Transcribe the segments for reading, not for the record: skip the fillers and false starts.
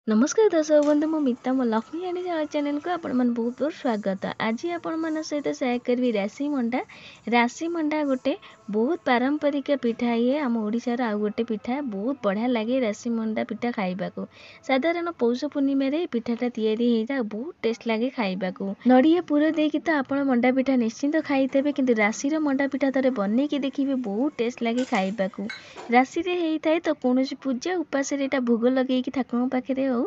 नमस्कार दर्शक बंधु मो मिता मो लक्ष्मी जानी चैनल को आपण मन बहुत बहुत स्वागत। आज आपण मन सहित शेयर करी राशि मंडा गोटे बहुत पारंपरिक पिठा ये आम ओडिशार आउ गोटे पिठा बहुत बढ़िया लगे राशि मंडा पिठा खाइबा को। साधारण पौष पूर्णिमा रे पिठाटा तैयारी होता बहुत टेस्ट लगे खाइबा को। नड़िया पूरा देकी तो आपण मंडा पिठा निश्चिंत खाइदेबे, किंतु राशि मंडा पिठा थरे बनै की देखिबे बहुत टेस्ट लगे खाइबा को। राशि रे हेइथाय तो कोनोसी पूजा उपास रे एटा भोग लगेई कि ठाकुरन पाखरे हो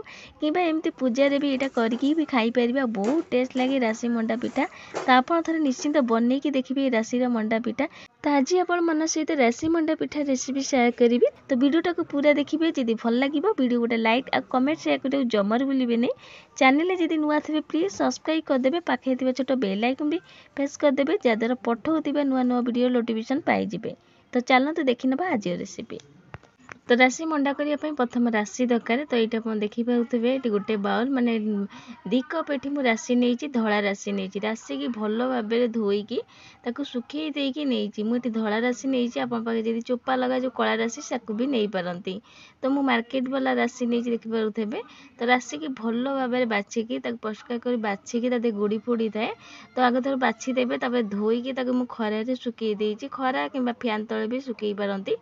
कि एमती पूजा भी यहाँ करके भी खाई पार बहुत टेस्ट लगे राशि मंडा पिठा। तो आप निश्चिंत बनई कि देखिए राशि मंडा पिठा। तो आज आपण मन सहित राशि मंडा पिठा रेसिपी शेयर करी। तो वीडियोटा को पूरा देखिए, जदि भल लगे वीडियो गोटे लाइक और कमेंट शेयर करें जमार भूलिए नहीं। चैनल जदि नुआ थे प्लीज सब्सक्राइब करदे, पाखे छोट बेल आइकन भी प्रेस करदे जहाँद्वारा पठाउଥିବା नुआ नुआ वीडियो नोटिफिकेशन पाइबे। तो चलते देखी ना आज रेसिपी। तो राशि मंडा करने प्रथम राशि दरकार। तो ये आप देखिपे ये गोटे बाउल माने 2 कप ये मुझे राशि नहीं, धला राशि नहीं। राशि की भल भाव धोईकी सुखई देकी नहीं। मुझे धला राशि नहीं, आप चोपा लगा जो कला राशि साकू भी नहीं पारती। तो मुझे मार्केट वाला राशि नहीं देखिपे। तो राशि की भल भाव बाछिकी परिष्कार कर बाछिकी गुड़ी फोड़ी थाए। तो आगे थोड़ा बाछीदेवे, धोईकी खरारे सुखई देती, खरा कि फैन तले भी सुखई पारती।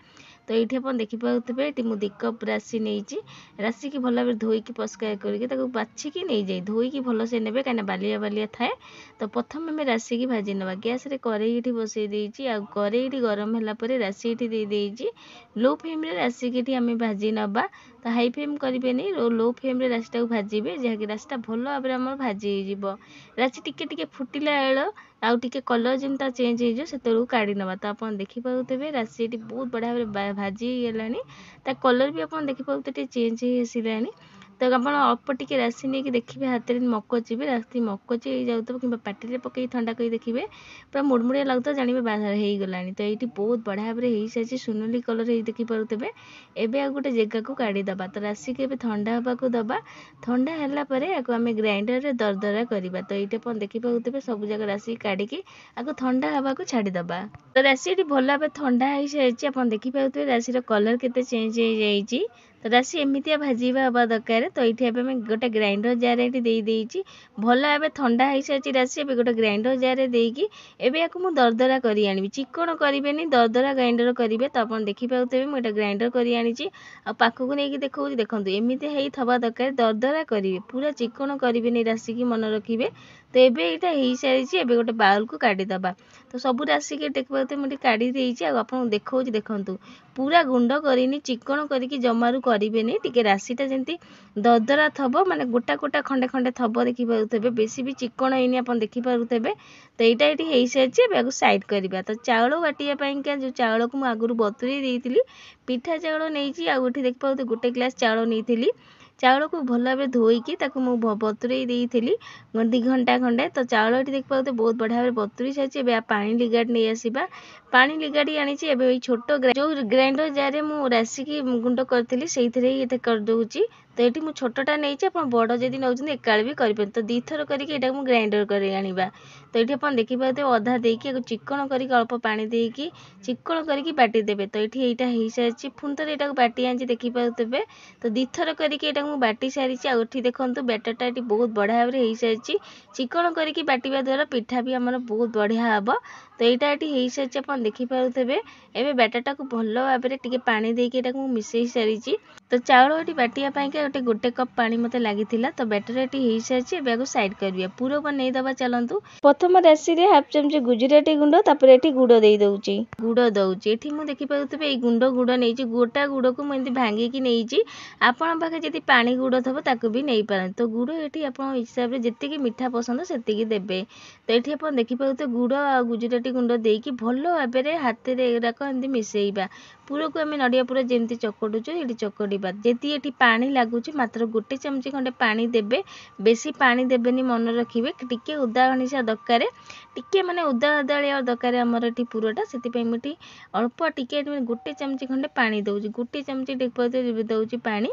तो ये आप देखिपे ये मुझे 2 कप राशि नहीं। राशि की भल भाव धोईकी परिष्कार करके बाछिकी नहीं जाए, धोईकी भल से ने कहीं बालिया बालिया थाए। तो प्रथम आम राशि की भाजी नवा। गैस रे कड़ई ये बसई देती, कड़ई गरम है राशि ये दे लो फ्लेम राशि की आम भाजी नवा। तो हाई फ्लेम करेंगे नहीं, लो फ्लेम राशि भाजे जहाँकि राशि भल भाव आम भाजी हो। राशि टिके फुटिला बेल आउ टिके कलर जमीन चेंज हो से काढ़ी नवा। तो आप देखिपे राशि बहुत बढ़िया भाव भाजी गला, कलर भी आप देखिपे चेंज हो आसला। तो आप अल्प टिके राशि नहीं देखिए हाथ में मकची भी राशि मकची हो जाऊ कि पार्टी पकई ठंडा कर देखिए पूरा मुड़मुड़िया लगता जानवे बाहर हो गला। तो ये बहुत बढ़िया भाव हो सारी सुनली कलर हो देखिपे। एवं आ गोटे जगह को काढ़ीदबा। तो राशि के ठंडा हाँक दबा। ठंडा है आम ग्राइंडर रे दरदरा करवा। तो ये देखिपे सब जगह राशि काढ़ी आपको ठंडा हाँक को छाड़ीदबा। तो राशि भल भाव ठंडा हो सारी आप देखिपे राशि कलर के चेंज हो जाए। तो राशि एमती भाजवा हवा दरकार। तो ये आम गोटे ग्राइंडर जार ये भल भाव ठंडा हो सारी राशि गोटे ग्राइंडर जार देकी मुझे दरदरा कर आनी, चिकन करें दरदरा ग्राइंडर करेंगे। तो आप देखिपे मुझे ग्राइंडर कर आनी पाखक नहीं देखा देखो एमती थवा दरकार दरदरा करेंगे, पूरा चिकन करें राशि की मन रखिए। तो ये हो सारी गोटे बाउल को काढ़ीदबा। तो सब राशि के देखिए मुझे काढ़ी देती आप देखा देखु पूरा गुंड करनी चिकन करके जमारू करेंगे नहीं। टी राशिटा जमी दरदरा थब माने गोटा गोटा खंडे खंडे थब देखिपे, बेसी भी चिकन होनी आप देखिपे। तो यहाँ ये हो सारी साइड करवा। तो चाउल बाटिया जो चाउल को मुझे आगुरी बतुरी देती पिठा चाउल नहीं, आगे देखिए गोटे ग्लास चाउल नहीं। चाउल को भल भाव धोईकी बतुरे देती 2 घंटा खंडे। तो चाउल ये देखिए बहुत बढ़िया भाव बतुरी सारी। पानी लिगाड़ी नहीं आसवा, पानी लिगाड़ी आनी छोट जो ग्राइंडर जार मु राशि की गुंड करी से करदे। तो ये मुझे छोटा नहीं, आप बड़ जदि नौ एका भी करें। तो 2 थर करके ग्राइंडर कर आनिबा। तो ये आप देखिए अधा देकी चिकन करके अल्प पानी देकी चिकन करके बाटीदेवे। तो ये हो सारी पुणी थे यहाँ बाटी आनी देखिपे। तो 2 थर करके बाटी सारी आठी देखो बैटरटा ये बहुत बढ़िया भाव हो सारी। चिकन करके बाटिया द्वारा पिठा भी आमर बहुत बढ़िया हम। तो यहाँ ये हो सारी आप देखिपे। एवं बैटरटा को भल भाव टे पानी देकी मिसई सारी। तो चाउल ये बाटिया गोटे कप पानी मत लगी। तो बैटर ये हो सारी साइड करवा। पूरा बन दबा चलतु। प्रथम राशि रे हाफ चमच गुजराती गुंड ये गुड़ दे दूची, गुड़ दौची। ये मुझे देखिपे ये गुंड गुड़ नहीं, गोटा गुड़ को मुझे भांगिकी नहीं। आपण पाखे जब पानी गुड़ थो ताकू भी नहीं पारती। तो गुड़ ये आप हिसाब से जी मिठा पसंद से देवे। तो ये आप देखिपे गुड़ आ गुजराती गुंड देकी भल भाव हाथ में एराक एमती मिसेଇବା। पूरा को आम नड़िया पूरा जमी चकटुचु ये चकटा। जी ये पानी लगुच मात्र गोटे चमची खंडे पानी देवे, बेसी पानी देवेनि मन रखिए। टिके उदा घनिसा दरकार, टिके माने उदा उदाड़िया दरकार आमर ये पूराटा। से मुझे अल्प टिके गोटे चमची खंडे पानी दूसरी, गोटे चमची दूसरी पानी।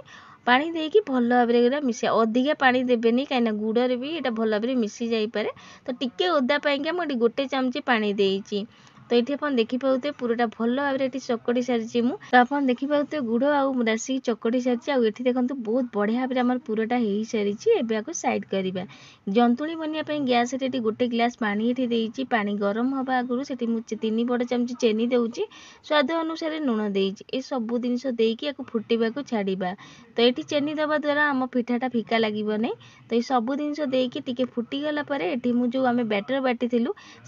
पानी देकी भल भाव मिसा, अधिका पानी देवेनि कहीं गुड़े भी ये भल भाव मिसी जापे। तो टिके ओदा पाई मुझे गोटे चमची पानी देती। तो ये आप देखिपे पूराटा भल भाव में चकड़ी सारी मु तो आप देखिपे गुड़ आउ राशि चकड़ी सारी आउ ये देखो बहुत बढ़िया भाव में पूराटा हो सारी एवं साइड करवा जंतुणी बनवाई गैस गोटे ग्लास पानी ये पानी गरम हवा आगुरी से 3 बड़ चामच चेनी देउची स्वाद अनुसार लुण देइछि ए सब जिनस देकी फुटवा को छाड़ा तो ये चेनी दबा द्वारा आम पिठाटा फिका लगे नहीं तो ये सब जिनस देकी टिके फुटीगला ये मुझे आम बैटर बाटी से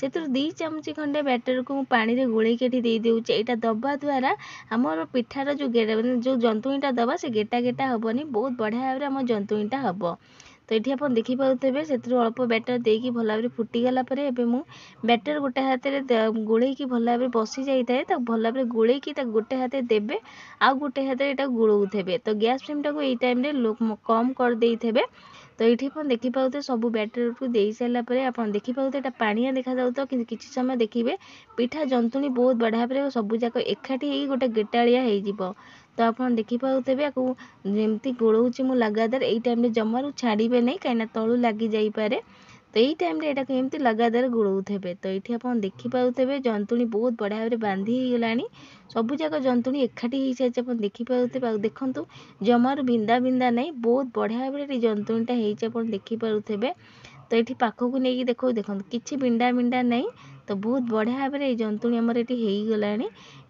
2 चामच खंडे बैटर को पानी रे गोलेकी दे देउछि एटा दबा द्वारा आमर पिठार जो जो जंतुणीटा दबा से गेटा गेटा हेनी बहुत बढ़िया भाव में आम जंतुणीटा हम तो ये आप देखिपे से अल्प बैटर देकी भल भाव फुटीगला बैटर गोटे हाथ में गोलेकी भल भाव बसी जाए तो भल भाव गोलेकी गोटे हाथ देवे आउ गोटे हाथ में गोलौथे तो गैस फ्लेम टाक यही टाइम कम कर देइथेबे तो ये देखिपे सब बैटर को दे सारापर आप देखिपे पानिया देखा जाऊँ कि किसी समय देखिए पिठा जंतुणी बहुत बढ़िया भाव में सबूक एकाठी गोटे गेटालिया हो तो आप देखिपे जमती गोलौची मु लगातार यही टाइम जमारू छाड़े नहीं कहीं तलू लगी जापे तो यही टाइम एमती लगातार गोलौथे तो ये आप देखिपे जंतुणी बहुत बढ़िया भाव में बांधी गला सबूक जंतुणी एकाठी हो सारी आप देखिपे देखूँ जमारू बिंदा बिंदा नहीं बहुत बढ़िया भाव में जंतुणीटा हो देखिपे तो ये पाखक नहीं देखो देखो किसी बिंडा बिंडा नहीं तो बहुत बढ़िया भाव में जंतुणी आमर ये हो गला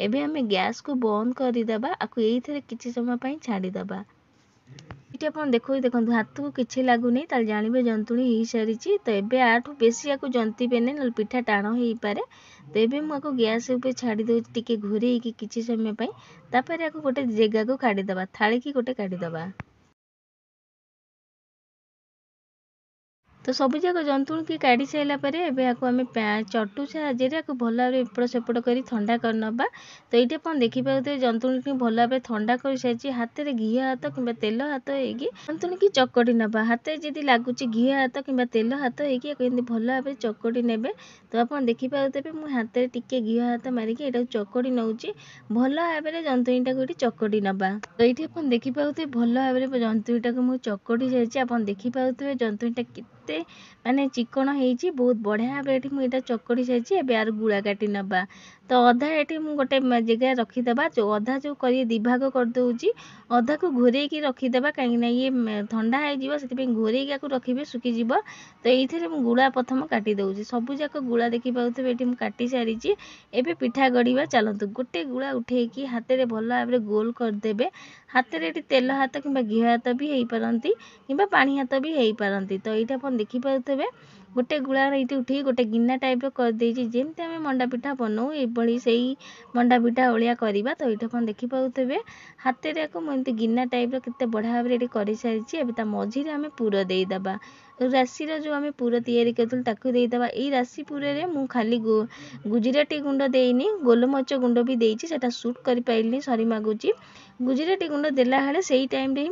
एवं आम गैस को बंद करदे आपको यही किसी समय छाड़ीदे ये आप देखो देखो हाथ को किसी लगुनि जानवे जंतुणी हो सारी तो ये आठू बेसी आपको जंतीबे नहीं ना पिठा टाण हो पारे तो ये मुझे गैस ऊपर छाड़ी दूसरी टी घूरे किसी समय तापर आपको गोटे जगह को काढ़ीदे थाली की गोटे काढ़ीदे तो सबूक जंतुणी की काढ़ी सारापर एम चटू साहय भल भाव एपट सेपट कर थंडा करनबा तो ये आप देखिपे जंतुणी की भल भाव थंडा कर सारी हाथ में घी हाथ कि तेल हाथ होगी जंतुणी की चकटी नवा हाथ जदि लगुच घी हाथ कि तेल हाथ होगी भल भाव चकटी ने तो आप देखिपे मुझे हाथ में टिके घी हाथ मारिकी ये चकटी नौची भल भाव में जंतुणीटा को चकटी नवा तो ये आप देखिपे भल भाव में जंतुणीटा को मुझे चकटी सारी आप देखिपे जंतुणीटा केते माने चिकन होती बहुत बढ़िया भाव में मुझे चकड़ी सारी यार गुड़ा काटी नवा तो अधा ये गोटे जगह रखीदे जो अधा जो कर दिभाग करदे अधा को घोरेकी रखीदे कहीं ये ठंडा हो घोरेकी रखिए सुखीज तो ये गुड़ा प्रथम काटी दूसरी सबूक गुड़ा देखिपे ये काटी सारी एवं पिठा गढ़ा चलतु गोटे गुड़ा उठेकी हाथ में भल भाव में गोल करदे हाथ में ये तेल हाथ कि घी हाथ भी हो पारती कि पानी हाथ भी हो पारती तो ये आप देखिपे गोटे गुड़ा ये उठे गोटे गिना टाइप करदे जमी आम मंडा पिठा बनाऊ ये से मंडा पिठा भाया करवा तो ये आप देखिपे हाथ में मुझे गिना टाइप केते बढ़िया भाव में कर सारी मझे आम पुर देदेबा राशि जो आम पुर तैयारी करदेदेबा ये राशि पुर में मुझे खाली गुजराती गुंड देनी गोलमरीच गुंड भी देती से सुट कर पाइलिनी सरी मागुची गुजराती गुंड देला बेले से टाइम रे ही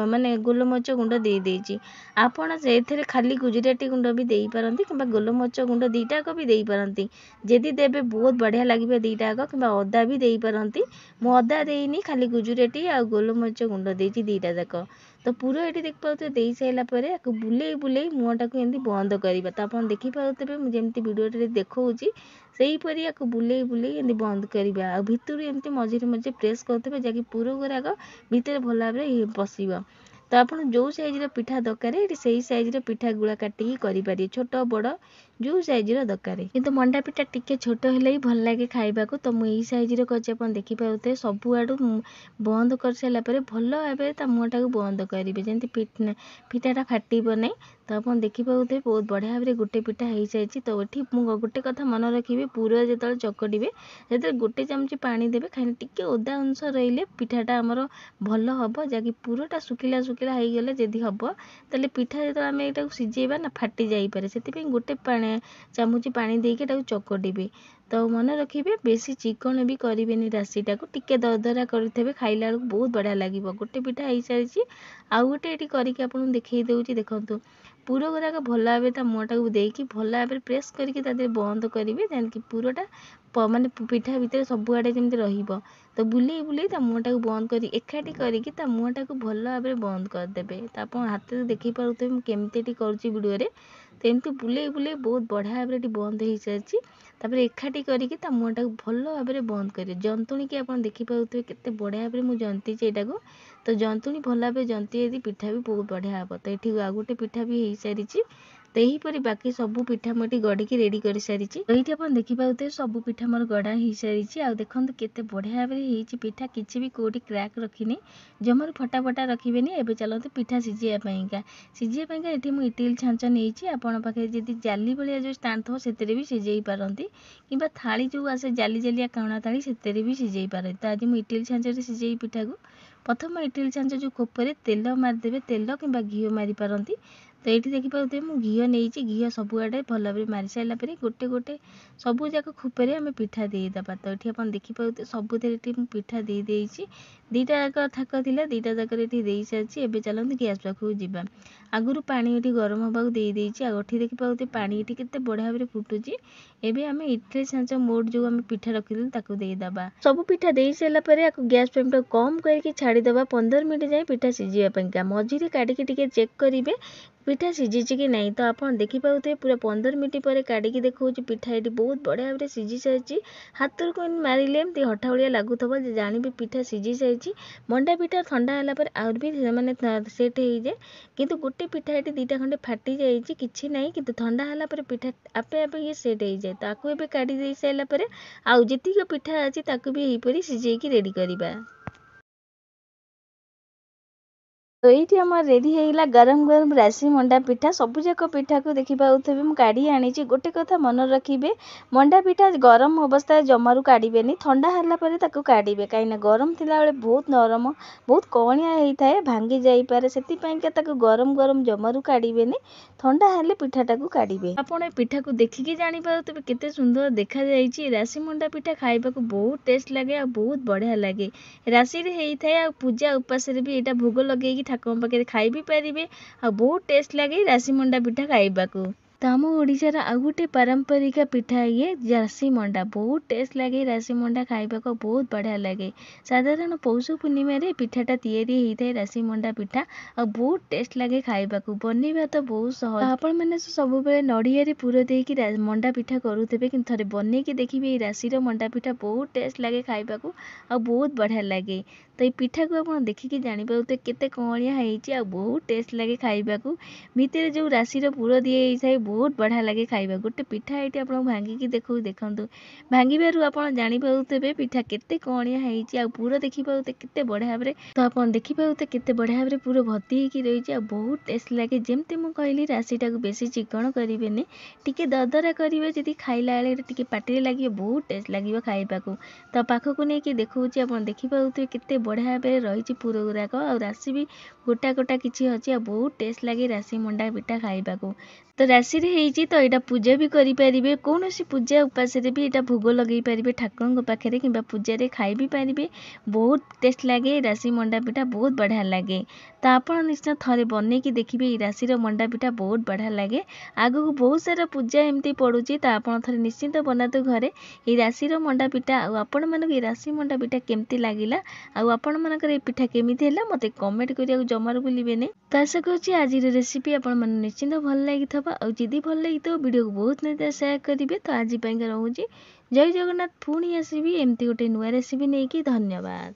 माने गोलमरीच गुंड दे देची आपण से खाली गुजराती गुंड भी दे पारती कि गोलमरीच गुंड दीटाक भी दे पारती जदि देवे बहुत बढ़िया लगे दीटाक कि अदा भी दे पारती मु अदा देनी खाली गुजराती आ गोलमरीच गुंड देती दीटा जाक तो पूरा ये देखिए दे सारापर बुले बुले मुँहटा को एमती बंद करवा तो आप देखिपे मुझे भिडियो देखी सेहीपरि या बुले बुले एमती बंद करवा भितर एमती मझे मझे प्रेस करते जहाँकि पूर गुराक भितर भल भाव में पशिब तो आप जो साइज पिठा दरकार से साइज पिठा गुड़ा काटिकी करें छोट बड़ जो साइज दरकार किंतु मंडा पिठा टिके छोट हेले ही भल लगे खाइबाकू तो मुझे साइज कर देखिपे सबुआड़ू बंद कर सारापर भल भाव में मुँहटा को बंद करेंगे जमी पिठाटा फाटब नहीं तो आप देखिपे बहुत बढ़िया भाव में गोटे पिठा हो सारी तो ये गोटे कथा मन रखिए पूरा जो चकटे से गोटे चामच पानी देवे कहीं टिके ओदा अंश रही पिठाटा आमर भल हम जहाँकि पूराटा सुखिला सुखिला हो गले जदि हम तेल पिठा जो आम यहाँ सीझेबा ना फाटी जापे से गोटे चामच पानी देके चकटे तो मन रखिए बेसी चिकन भी करेंगे राशिटा को टिके दरदरा करेंगे खाइला बेलू बहुत बढ़िया लगे गोटे पिठा हो सारी आउ गोटे ये करके आपको देखई दूसरी देखूँ पूर गुराक भल भाव ता मुँहटा को देकी भल भाव में प्रेस करके बंद करेंगे जहाँकि पूराटा माने पिठा भितर सबुआड़े जमी रही तो बुले बुले मुँहटा को बंद कर एकाठी करके मुँहटा को भल भाव में बंद करदे तो आप हाथ देखी पारे केमती करुँची वीडियो तो तो एमती बुले बुले बहुत बढ़िया भाव बंद हो सारी तापर एकाठी करके ता मुँहटा भल भाव बंद करें जंतुणी की आप देखिपे केते बढ़िया भाव मुझे जंती यहाँ को तो जंतुणी भल भाव जंती यदि पिठा भी बहुत बढ़िया हम तो ये आउ गोटे पिठा भी हो सारी तो यहीपरी बाकी सबू पिठा मुझे गढ़ी रेडी कर सारी तो ये आप देखिपे सबू पिठा मोर गढ़ा हो सारी आ देखो केते बढ़िया भाव हो पिठा किसी भी कौटी क्रैक रखिनी जमार फटा फटा रखिए एवं चलते पिठा सीझापा सीझापा ये मुझे इटिल छाँच नहीं आपण पाखे जब जाली भाया जो स्टाण्ड थो से भी सीझे पारती कि थाली जो आसे जाली जालिया काणा थाली से भी सीझे पारती तो आज मुझे इटिल छाँच सीझे पिठा को प्रथम इटिल छाँच जो खोपरे तेल मारिदेवे तेल कि घी मारी पारती तो ये देखिपे मुझे घी नहीं घी सबुआड़े भल भाव मारी सारा गोटे गोटे सबू जाक खोपरे आम पिठा देदेबा तो ये आप देखिपे सबुथे पिठा दे दीटा जाक थाक थी दीटा जाक दे सारी एवं चलते गैस पाखक जावा आगुरी पानी ये गरम होगा देदेजी आठी देखिपे पानी ये केते बढ़िया भाव फुटुची एवं आम इडली छाँच मोड जो आम पिठा रखिलु ताकू देदेबा सबू पिठा दे सारापर या गैस फ्लेम टा कम करके छाड़ीदेवा 15 मिनट जाए पिठा सीझापा मझीरे काटिकी चेक करेंगे पिठा सीझी कि नहीं तो आप देखिपे पूरा 15 मिनट पर काटिकी देखो पिठा ये बहुत बढ़िया भाव सीझी सारी हाथ को मारे एमती हठा भाया लगुव जानवे पिठा सीझी सारी मंडा पिठा ठंडा है आउर भी माने सेट हो जाए किंतु गोटे पिठा ये दीटा खंडे फाटी जाइए किसी ना कि ठंडा है पिठा आपे आपे ये सेट हो जाए ताकू एवं काढ़ी दे सारापर आउ जी पिठा अच्छी भी यहीपरी सीझेकी रेडी करवा तो ये आम रेडी होगा गरम गरम राशि मंडा पिठा सबूजाक पिठा को देखिपे मुझे काढ़ी आनी गोटे कथा मन रखिए मंडा पिठा गरम अवस्था जमारू काढ़े ठंडा है काढ़े कहीं गरम थिला बेले बहुत नरम बहुत कणिया होता है भांगी जापे से गरम गरम जमारू काढ़े ठंडा हेल्ले पिठाटा को काढ़े आपड़ पिठा को देखिकी जानीपे केते सुंदर देखा जाइए राशि मंडा पिठा खाइबा बहुत टेस्ट लगे और बहुत बढ़िया लगे राशि होता है पूजा उपास भी यहाँ भोग लगे ठाकुर पाखे खाई भी पारे आ बहुत टेस्ट लगे राशि मंडा पिठा खाइबा तो आम ओडिशार आउ गोटे पारंपरिक पिठा ये राशि मंडा बहुत टेस्ट लगे राशि मंडा खाइबा बहुत बढ़िया लगे साधारण पौष पूर्णिमा पिठाटा तैयारी होता है राशि मंडा पिठा आ बहुत टेस्ट लगे खाइबा बनइबा तो बहुत सहज आपण मैंने सब नड़िया पुर देकी मंडा पिठा करुवे कि थे बनईकी देखिए राशि मंडा पिठा बहुत टेस्ट लगे खाइबा आ बहुत बढ़िया लगे तो ये पिठा को आप देखिकी जानीपे केते कणिया होती बहुत टेस्ट लगे खाइबा भितर जो राशि पुर दिए जाए बहुत बढ़िया लगे खाइबा गोटे पिठा ये आप भांगिकी देखु भांगारू आप जानीपे पिठा केते कणिया होती पुर देखिपे केते बढ़िया भाव तो आप देखिपे केते बढ़िया भाव पूरा भर्ती होगी रही बहुत टेस्ट लगे जमती मुझे कहली राशिटा को बेसी चिकन करेंगे टिके दरदरा करेंगे जी खाइला बेले पाटे लगे बहुत टेस्ट लगे खाइबा तो पाखक नहीं देखा आप देखिपे केते बढ़िया भाव रही पुर गुराक आ राशि भी गोटा गोटा किसी अच्छी बहुत टेस्ट लगे राशि मंडा पिठा खाइबा तो राशि होती तो यहाँ पूजा भी करें कौन पूजा उपास भी यहाँ भोग लगे पारे ठाकुर पाखे कि पूजा खाई भी पारे बहुत टेस्ट लगे राशि मंडा पिठा बहुत बढ़िया लगे तो आप निश्चय थे बनईकी देखिए राशि मंडा पिठा बहुत बढ़िया लगे आगू बहुत सारा पूजा एमती पड़ुची तो आप थे निश्चिंत बनातु घरे ये राशि मंडा पिठा आपण मानक राशि मंडा पिठा केमती लगिला आपण मानकर ये पिठा केमिति है मत कमेंट करिया जमार भूलिए नहीं तो आशा करुँच आज रेसिपी आपण मैंने निश्चिंत भल लगी जदि भल लगी तो वीडियो को बहुत नहीं सेयार करेंगे तो आज रोचे जय जगन्नाथ पुणी आसबि एमती गोटे नुआ रेसिपी नहीं कि धन्यवाद।